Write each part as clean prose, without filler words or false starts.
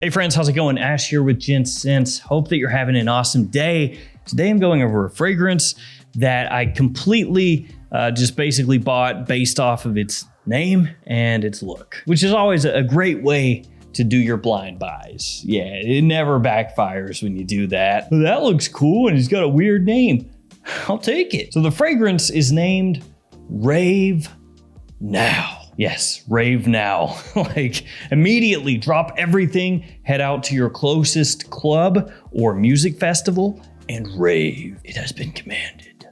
Hey friends, how's it going? Ash here with Gents. Hope that you're having an awesome day. Today I'm going over a fragrance that I completely just basically bought based off of its name and its look, which is always a great way to do your blind buys. Yeah, it never backfires when you do that. That looks cool and it's got a weird name. I'll take it. So the fragrance is named Rave Now. Yes, rave now. Like immediately drop everything, head out to your closest club or music festival and rave. It has been commanded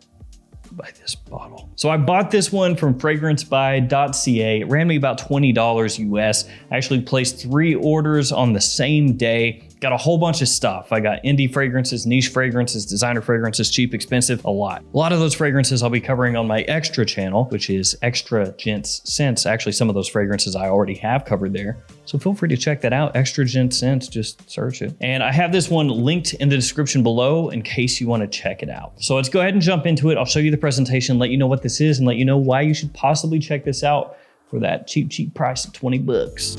by this bottle. So I bought this one from fragrancebuy.ca. It ran me about $20 US. I actually placed 3 orders on the same day. Got a whole bunch of stuff. I got indie fragrances, niche fragrances, designer fragrances, cheap, expensive, a lot. A lot of those fragrances I'll be covering on my extra channel, which is Extra Gents Scents. Actually, some of those fragrances I already have covered there. So feel free to check that out. Extra Gents Scents, just search it. And I have this one linked in the description below in case you want to check it out. So let's go ahead and jump into it. I'll show you the presentation, let you know what this is, and let you know why you should possibly check this out for that cheap price of 20 bucks.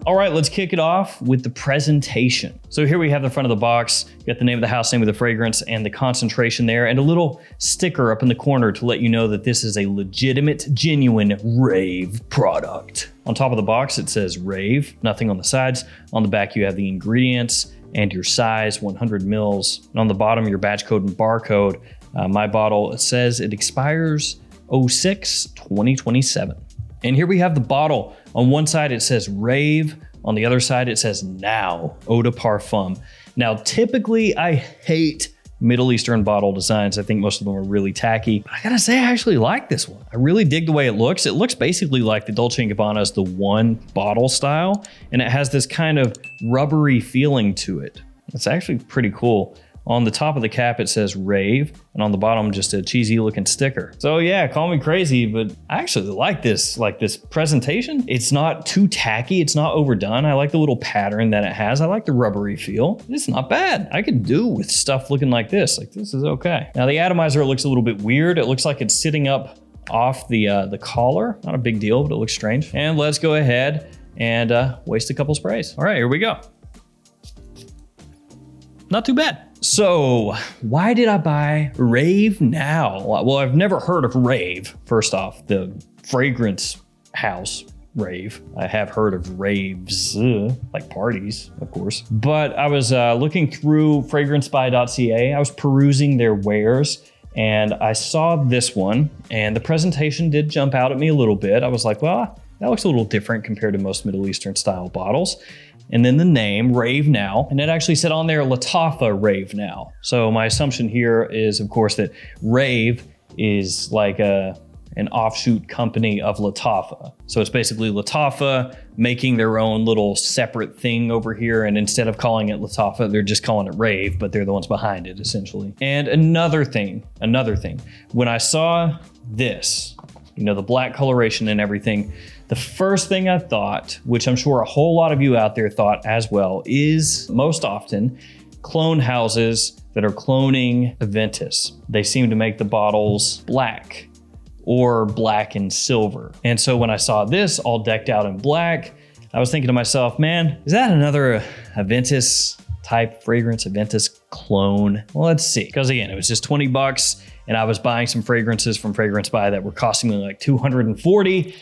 All right, let's kick it off with the presentation. So here we have the front of the box. You got the name of the house, name of the fragrance, and the concentration there, and a little sticker up in the corner to let you know that this is a legitimate, genuine Rave product. On top of the box, it says Rave, nothing on the sides. On the back, you have the ingredients and your size, 100 mils. And on the bottom, your batch code and barcode. My bottle, it says it expires 06/2027. And here we have the bottle. On one side, it says Rave. On the other side, it says Now, Eau de Parfum. Now, typically, I hate Middle Eastern bottle designs. I think most of them are really tacky. But I gotta say, I actually like this one. I really dig the way it looks. It looks basically like the Dolce & Gabbana's The One bottle style, and it has this kind of rubbery feeling to it. It's actually pretty cool. On the top of the cap, it says Rave, and on the bottom, just a cheesy looking sticker. So yeah, call me crazy, but I actually like this presentation. It's not too tacky, it's not overdone. I like the little pattern that it has. I like the rubbery feel. It's not bad. I could do with stuff looking like this. Like this is okay. Now the atomizer looks a little bit weird. It looks like it's sitting up off the collar. Not a big deal, but it looks strange. And let's go ahead and waste a couple sprays. All right, here we go. Not too bad. So why did I buy Rave Now? Well, I've never heard of Rave. First off, the fragrance house Rave. I have heard of raves, like parties, of course. But I was looking through fragrancebuy.ca. I was perusing their wares and I saw this one and the presentation did jump out at me a little bit. I was like, well, that looks a little different compared to most Middle Eastern style bottles. And then the name, Rave Now, and it actually said on there, Lattafa Rave Now. So my assumption here is, of course, that Rave is like an offshoot company of Lattafa. So it's basically Lattafa making their own little separate thing over here. And instead of calling it Lattafa, they're just calling it Rave, but they're the ones behind it, essentially. And another thing, when I saw this, you know, the black coloration and everything, the first thing I thought, which I'm sure a whole lot of you out there thought as well, is most often clone houses that are cloning Aventus. They seem to make the bottles black or black and silver. And so when I saw this all decked out in black, I was thinking to myself, man, is that another Aventus type fragrance, Aventus clone? Well, let's see. Because again, it was just 20 bucks and I was buying some fragrances from Fragrance Buy that were costing me like 240.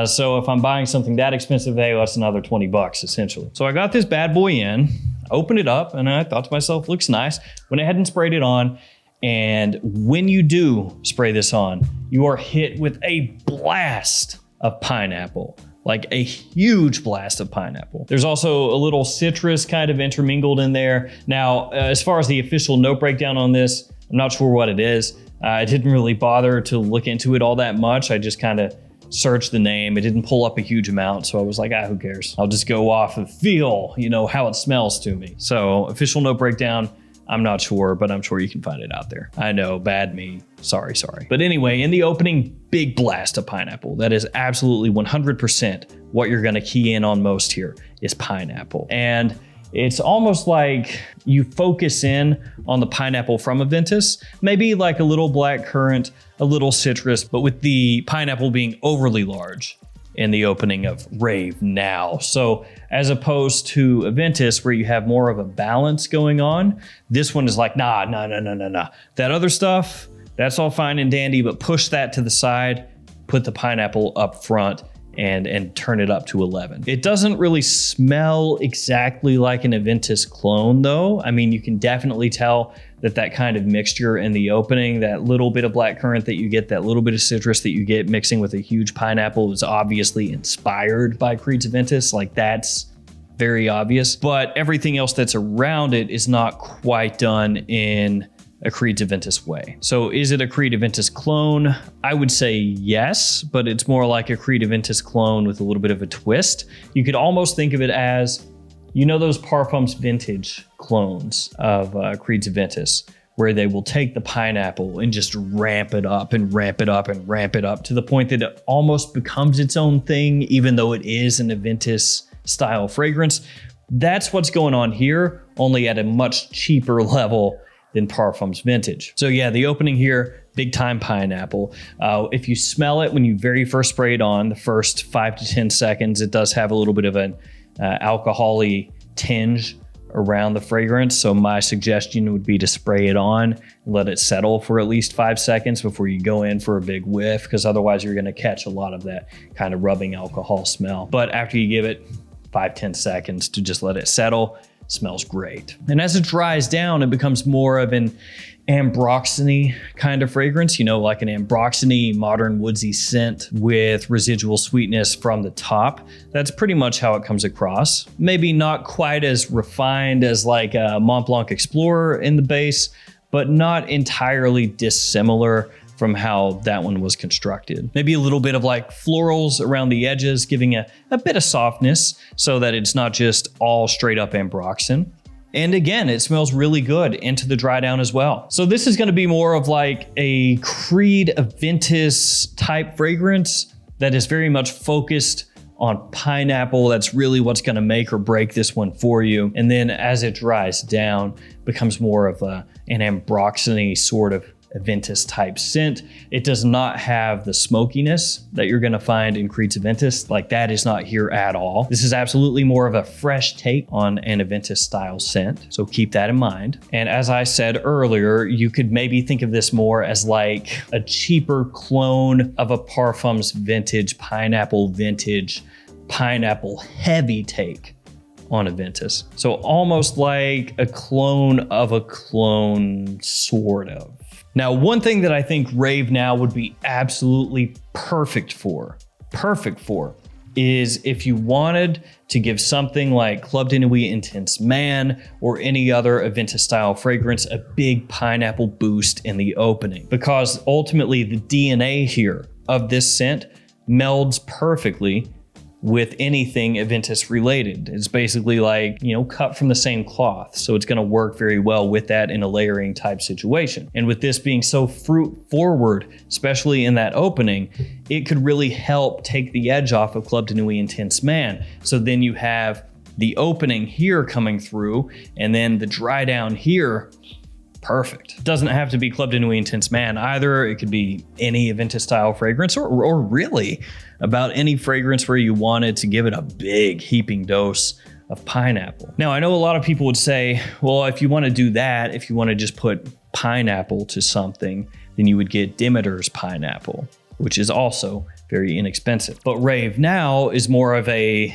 So if I'm buying something that expensive, hey, that's another 20 bucks essentially. So I got this bad boy in, opened it up, and I thought to myself, looks nice. Went ahead and sprayed it on. And when you do spray this on, you are hit with a blast of pineapple, like a huge blast of pineapple. There's also a little citrus kind of intermingled in there. Now, as far as the official note breakdown on this, I'm not sure what it is. I didn't really bother to look into it all that much. I just kind of searched the name. It didn't pull up a huge amount. So I was like, who cares? I'll just go off and feel, you know, how it smells to me. So official note breakdown, I'm not sure, but I'm sure you can find it out there. I know, bad me. Sorry. But anyway, in the opening, big blast of pineapple. That is absolutely 100% what you're gonna key in on most here is pineapple. And It's almost like you focus in on the pineapple from Aventus, maybe like a little black currant, a little citrus, but with the pineapple being overly large in the opening of Rave Now. So as opposed to Aventus, where you have more of a balance going on, this one is like, nah. That other stuff, that's all fine and dandy, but push that to the side, put the pineapple up front, and turn it up to 11. It doesn't really smell exactly like an Aventus clone though. I mean, you can definitely tell that kind of mixture in the opening, that little bit of blackcurrant that you get, that little bit of citrus that you get mixing with a huge pineapple is obviously inspired by Creed's Aventus. Like, that's very obvious, but everything else that's around it is not quite done in a Creed's Aventus way. So is it a Creed Aventus clone? I would say yes, but it's more like a Creed Aventus clone with a little bit of a twist. You could almost think of it as, you know, those Parfums vintage clones of Creed's Aventus, where they will take the pineapple and just ramp it up and ramp it up and ramp it up to the point that it almost becomes its own thing, even though it is an Aventus style fragrance. That's what's going on here, only at a much cheaper level than Parfums vintage. So yeah, the opening here, big time pineapple. If you smell it when you very first spray it on, the first 5 to 10 seconds, it does have a little bit of an alcohol-y tinge around the fragrance. So my suggestion would be to spray it on and let it settle for at least 5 seconds before you go in for a big whiff, because otherwise you're gonna catch a lot of that kind of rubbing alcohol smell. But after you give it 5-10 seconds to just let it settle, smells great. And as it dries down, it becomes more of an ambroxany kind of fragrance, you know, like an ambroxany modern woodsy scent with residual sweetness from the top. That's pretty much how it comes across. Maybe not quite as refined as like a Mont Blanc Explorer in the base, but not entirely dissimilar from how that one was constructed. Maybe a little bit of like florals around the edges, giving a bit of softness so that it's not just all straight up ambroxan. And again, it smells really good into the Drydown as well. So this is gonna be more of like a Creed Aventus type fragrance that is very much focused on pineapple. That's really what's gonna make or break this one for you. And then as it dries down, becomes more of an ambroxany sort of Aventus type scent. It does not have the smokiness that you're gonna find in Creed's Aventus. Like, that is not here at all. This is absolutely more of a fresh take on an Aventus style scent. So keep that in mind. And as I said earlier, you could maybe think of this more as like a cheaper clone of a Parfums vintage, pineapple heavy take on Aventus. So almost like a clone of a clone, sort of. Now, one thing that I think Rave Now would be absolutely perfect for, is if you wanted to give something like Club de Nuit Intense Man or any other Aventus style fragrance a big pineapple boost in the opening. Because ultimately the DNA here of this scent melds perfectly with anything Aventus related. It's basically like, you know, cut from the same cloth. So it's gonna work very well with that in a layering type situation. And with this being so fruit forward, especially in that opening, it could really help take the edge off of Club de Nuit Intense Man. So then you have the opening here coming through and then the Drydown here. Perfect. Doesn't have to be Club de Nuit Intense Man either. It could be any Aventus style fragrance or really about any fragrance where you wanted to give it a big heaping dose of pineapple. Now, I know a lot of people would say, well, if you want to do that, if you want to just put pineapple to something, then you would get Demeter's pineapple, which is also very inexpensive. But Rave Now is more of a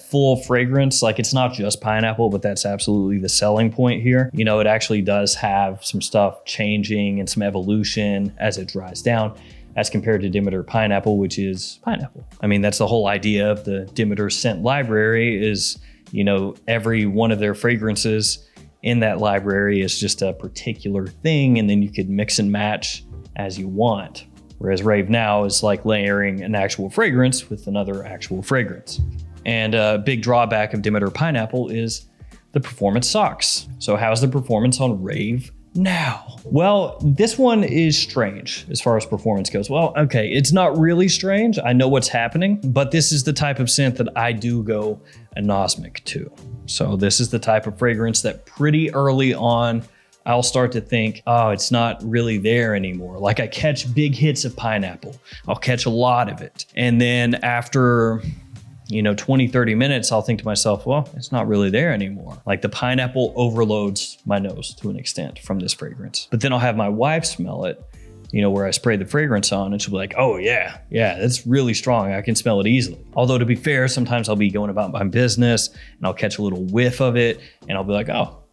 full fragrance. Like, it's not just pineapple, but that's absolutely the selling point here. You know, it actually does have some stuff changing and some evolution as it dries down as compared to Demeter pineapple, which is pineapple. I mean, that's the whole idea of the Demeter scent library is, you know, every one of their fragrances in that library is just a particular thing, and then you could mix and match as you want. Whereas Rave Now is like layering an actual fragrance with another actual fragrance. And a big drawback of Demeter pineapple is the performance sucks. So how's the performance on Rave now. Well, this one is strange as far as performance goes. Well, okay, it's not really strange. I know what's happening, but this is the type of scent that I do go anosmic to. So this is the type of fragrance that pretty early on, I'll start to think, oh, it's not really there anymore. Like I catch big hits of pineapple. I'll catch a lot of it. And then after 20, 30 minutes, I'll think to myself, well, it's not really there anymore. Like the pineapple overloads my nose to an extent from this fragrance. But then I'll have my wife smell it, where I spray the fragrance on, and she'll be like, oh yeah, that's really strong. I can smell it easily. Although to be fair, sometimes I'll be going about my business and I'll catch a little whiff of it and I'll be like, oh,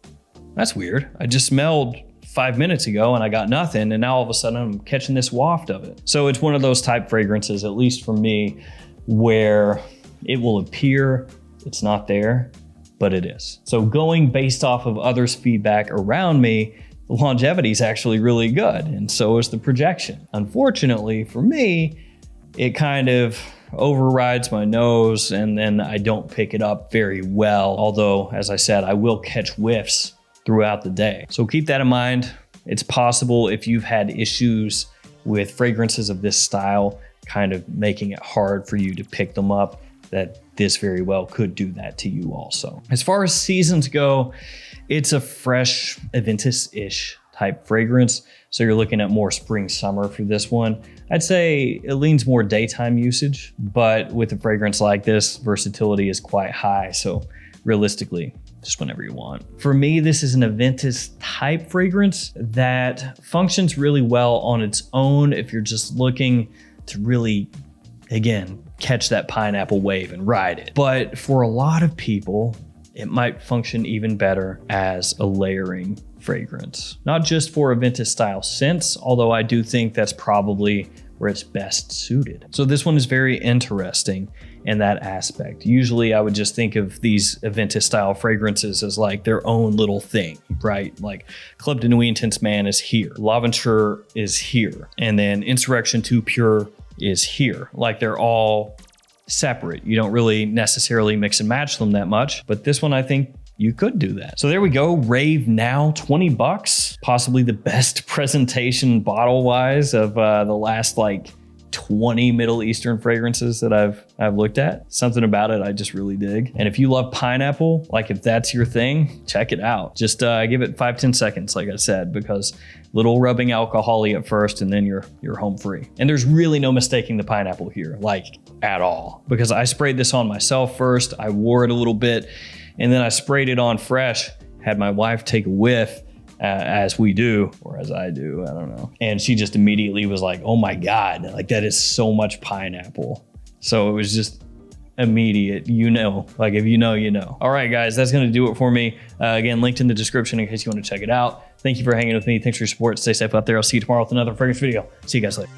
that's weird. I just smelled 5 minutes ago and I got nothing. And now all of a sudden I'm catching this waft of it. So it's one of those type fragrances, at least for me, where it will appear it's not there, but it is. So going based off of others' feedback around me, the longevity is actually really good. And so is the projection. Unfortunately for me, it kind of overrides my nose and then I don't pick it up very well. Although, as I said, I will catch whiffs throughout the day. So keep that in mind. It's possible if you've had issues with fragrances of this style, kind of making it hard for you to pick them up, that this very well could do that to you also. As far as seasons go, it's a fresh Aventus-ish type fragrance. So you're looking at more spring, summer for this one. I'd say it leans more daytime usage, but with a fragrance like this, versatility is quite high. So realistically, just whenever you want. For me, this is an Aventus type fragrance that functions really well on its own if you're just looking to really, again, catch that pineapple wave and ride it. But for a lot of people, it might function even better as a layering fragrance. Not just for Aventus style scents, although I do think that's probably where it's best suited. So this one is very interesting in that aspect. Usually I would just think of these Aventus style fragrances as like their own little thing, right? Like Club de Nuit Intense Man is here, L'Aventure is here, and then Insurrection 2 Pure is here. Like they're all separate. You don't really necessarily mix and match them that much, but this one I think you could do that. So there we go, Rave Now, 20 bucks, possibly the best presentation bottle wise of the last like 20 Middle Eastern fragrances that I've looked at. Something about it I just really dig. And if you love pineapple, like if that's your thing, check it out. Just give it 5-10 seconds, like I said, because little rubbing alcohol-y at first and then you're home free. And there's really no mistaking the pineapple here, like at all, because I sprayed this on myself first. I wore it a little bit and then I sprayed it on fresh, had my wife take a whiff, as we do, or as I do, I don't know. And she just immediately was like, oh my God, like that is so much pineapple. So it was just immediate, like if you know, you know. All right, guys, that's gonna do it for me. Again, linked in the description in case you wanna check it out. Thank you for hanging with me. Thanks for your support. Stay safe out there. I'll see you tomorrow with another fragrance video. See you guys later.